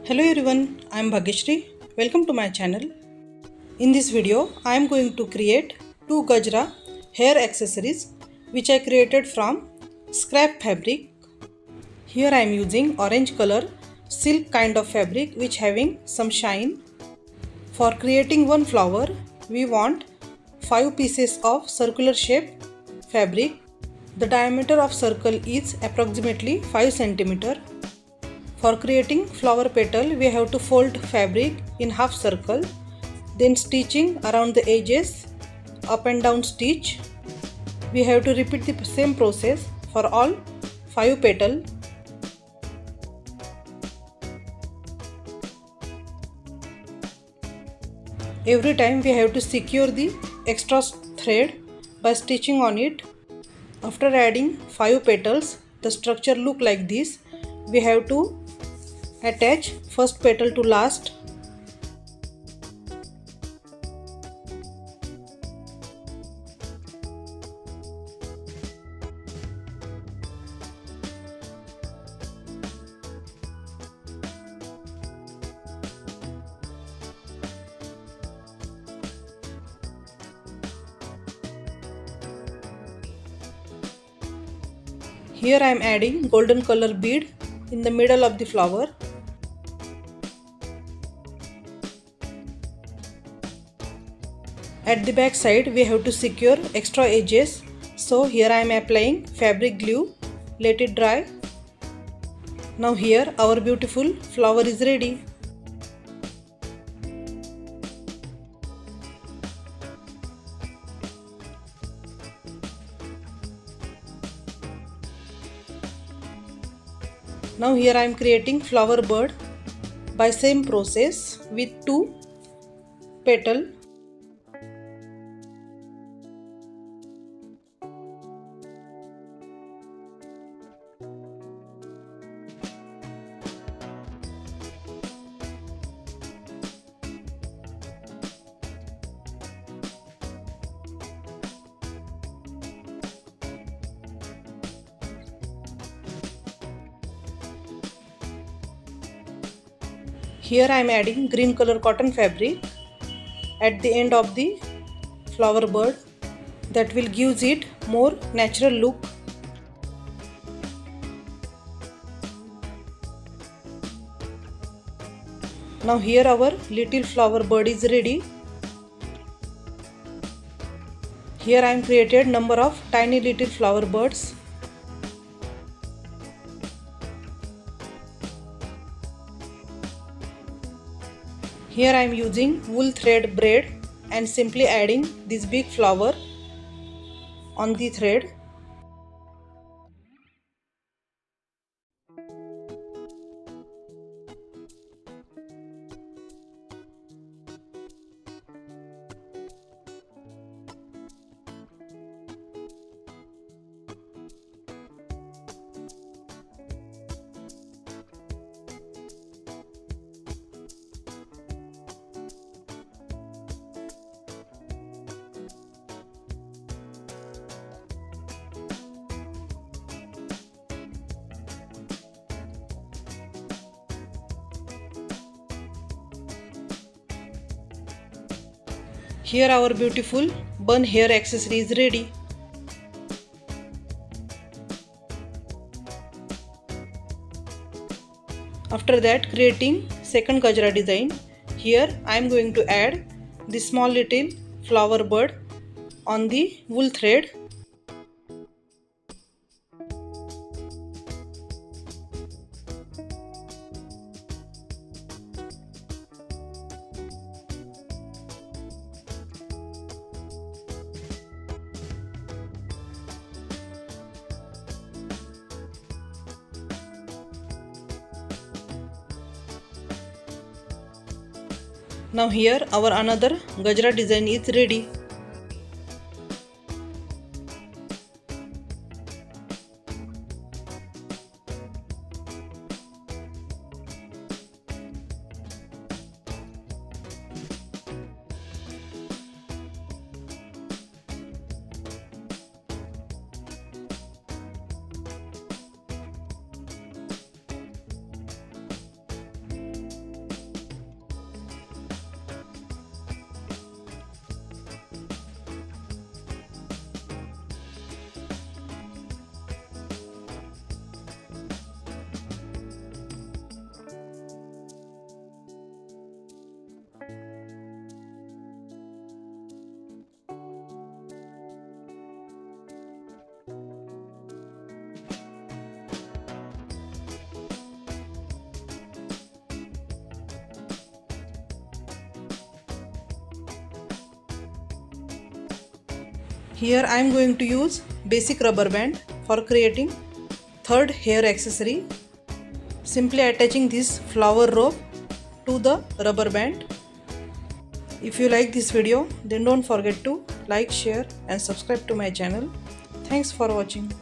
Hello everyone, I am Bhagyashree. Welcome to my channel. In this video, I am going to create two Gajra hair accessories which I created from scrap fabric. Here I am using orange color silk kind of fabric which having some shine. For creating one flower, we want 5 pieces of circular shape fabric. The diameter of circle is approximately 5 cm. For creating flower petal, we have to fold fabric in half circle, then stitching around the edges, up and down stitch. We have to repeat the same process for all 5 petals. Every time we have to secure the extra thread by stitching on it. After adding 5 petals, the structure look like this. We have to attach first petal to last. Here I am adding golden color bead in the middle of the flower. At the back side we have to secure extra edges, so here I am applying fabric glue. Let it dry. Now here our beautiful flower is ready. Now here I am creating flower bird by same process with 2 petals. Here I am adding green color cotton fabric at the end of the flower bird. That will give it more natural look. Now here our little flower bird is ready. Here I am created number of tiny little flower birds. Here I am using wool thread braid and simply adding this big flower on the thread. Here our beautiful bun hair accessory is ready. After that, creating second Gajra design. Here I am going to add the small little flower bird on the wool thread. Now here our another Gajra design is ready. Here I am going to use basic rubber band for creating third hair accessory. Simply attaching this flower rope to the rubber band. If you like this video, then don't forget to like, share and subscribe to my channel. Thanks for watching.